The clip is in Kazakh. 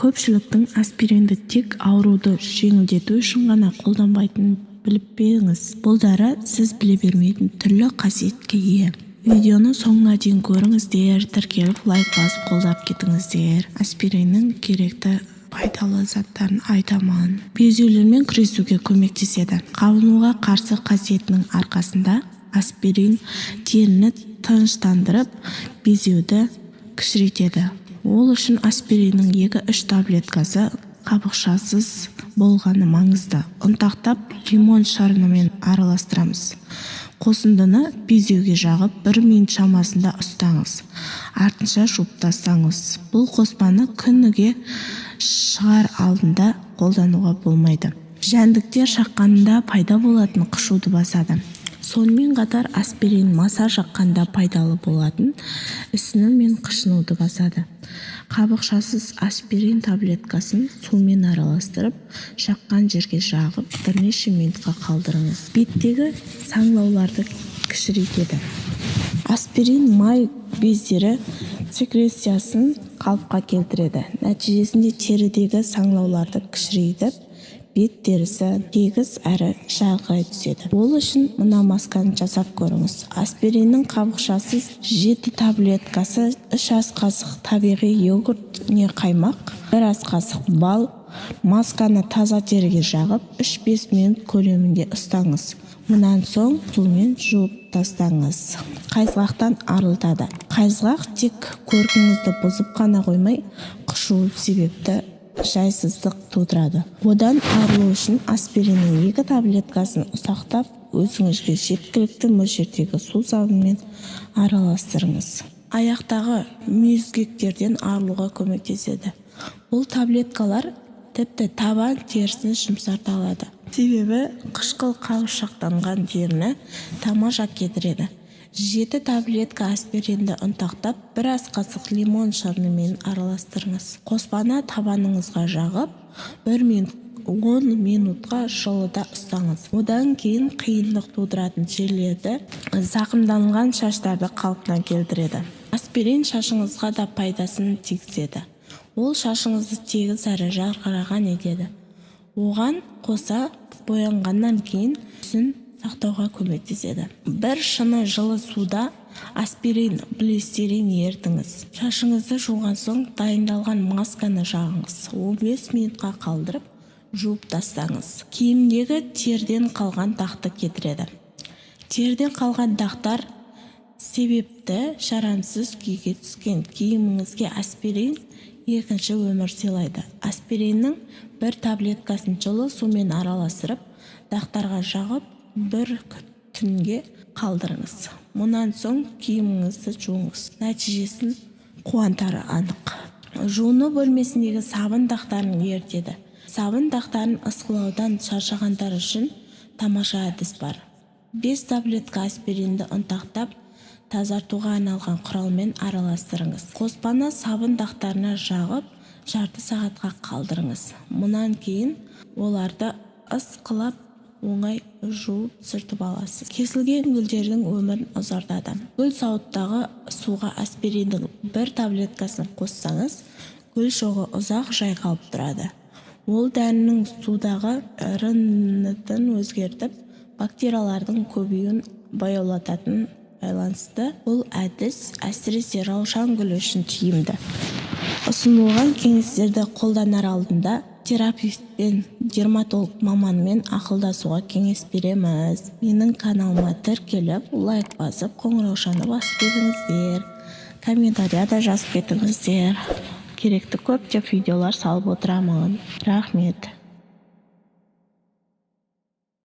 Көпшіліктің аспиринді тек ауруды жеңілдету үшін ғана қолданбайтынын біліп пе едіңіз? Бұл дәрі сіз біле бермейтін түрлі қасиетке ие. Видеоны соңына дейін көріңіздер, тіркеліп лайк басып қолдап кетіңіздер. Аспириннің керекті пайдалы заттарын айтамын. Безеулермен күресуге көмектеседі. Қабынуға қарсы қасиетінің арқасында аспирин теріні тыныштандырып, безеуді кішірейтеді. Ол үшін аспириннің 2-3 таблеткасы қабықшасыз болғаны маңызды. Ұнтақтап, лимон шарынымен араластырамыз. Қосындыны безеуге жағып 1 минут шамасында ұстаңыз. Артынша жуып тастаңыз. Бұл қоспаны күніге шығар алдында қолдануға болмайды. Жәндіктер шаққанында пайда болатын қышуды басады. Сонымен қатар аспирин маса жаққанда пайдалы болатын ісіну мен қышынуды басады. Қабықшасыз аспирин таблеткасын сумен араластырып, жаққан жерге жағып, бірнеше минутқа қалдырыңыз. Беттегі саңылауларды кішірейтеді. Аспирин май бездері секрециясын қалыпқа келтіреді. Нәтижесінде терідегі саңылауларды кішірейтіп, бет терісі тегіс әрі жарқырай түседі. Ол үшін мына масканы жасап көріңіз. Аспириннің қабықшасыз 7 таблеткасы 3 ас қасық табиғи йогурт не қаймақ, 1 ас қасық бал. Масканы таза теріге жағып 3-5 минут көлемінде ұстаңыз. Мұнан соң сумен жуып тастаңыз. Қайызғақтан арылтады. Қайызғақ тек көркіңізді бұзып қана қоймай, қышу себепті жайсыздық тудырады. Одан арылу үшін аспириннің 2 таблеткасын ұсақтап, өзіңізге жеткілікті мөлшердегі су сабынмен араластырыңыз. Аяқтағы мүйізгектерден арылуға көмектеседі. Бұл таблеткалар тіпті табан терісін жұмсарта алады. Себебі қышқыл қауыршақтанған теріні тамаша кетіреді. 7 таблетка аспиринді ұнтақтап, 1 ас қасық лимон шырынымен араластырыңыз. Қоспаны табаныңызға жағып, 10 минутқа жылыда ұстаңыз. Одан кейін қиындық тудыратын жерлерді, зақымданған шаштарды қалпына келтіреді. Аспирин шашыңызға да пайдасын тигізеді. Ол шашыңызды тегіс әрі жарқыраған етеді. Оған қоса боянғаннан кейін түсін сақтауға көмектеседі. 1 шыны жылы суда аспирин, глицерин ертіңіз. Шашыңызды жуған соң дайындалған масканы жағыңыз. 15 минутқа қалдырып, жуып тастаңыз. Киімдегі терден қалған дақты кетіреді. Терден қалған дақтар себепті жарамсыз күйге түскен киіміңізге аспирин екінші өмір сыйлайды. Аспириннің 1 таблеткасын жылы сумен араластырып, дақтарға жағып, 1 түнге қалдырыңыз. Мұнан соң киіміңізді жуыңыз. Нәтижесін қуантары анық. Жуыну бөлмесіндегі сабын дақтарын ертеді. Сабын дақтарын ысқылаудан шаршағандар үшін тамаша әдіс бар. 5 таблетка аспиринді ұнтақтап, тазартуға арналған құралмен араластырыңыз. Қоспаны сабын дақтарына жағып, жарты сағатқа қалдырыңыз. Мұнан кейін оларды ысқылап, оңай жуып сүртіп аласыз. Кесілген гүлдердің өмірін ұзартады. Гүл сауыттағы суға аспириндің 1 таблеткасын қоссаңыз, гүл шоғы ұзақ жайқалып тұрады. Ол дәрінің судағы РНТ-ін өзгертіп, бактериялардың көбеюін баяулататын байланысты. Бұл әдіс әсіресе раушан гүлі үшін тиімді. Ұсынылған кеңестерді қолданар алдында терапевт пен дерматолог маманымен ақылдасуға кеңес береміз. Менің каналыма тіркеліп, лайк басып, қоңыраушаны басып кетіңіздер. Комментарияда жазып кетіңіздер. Керекті көптеп видеолар салып отырамын. Рахмет.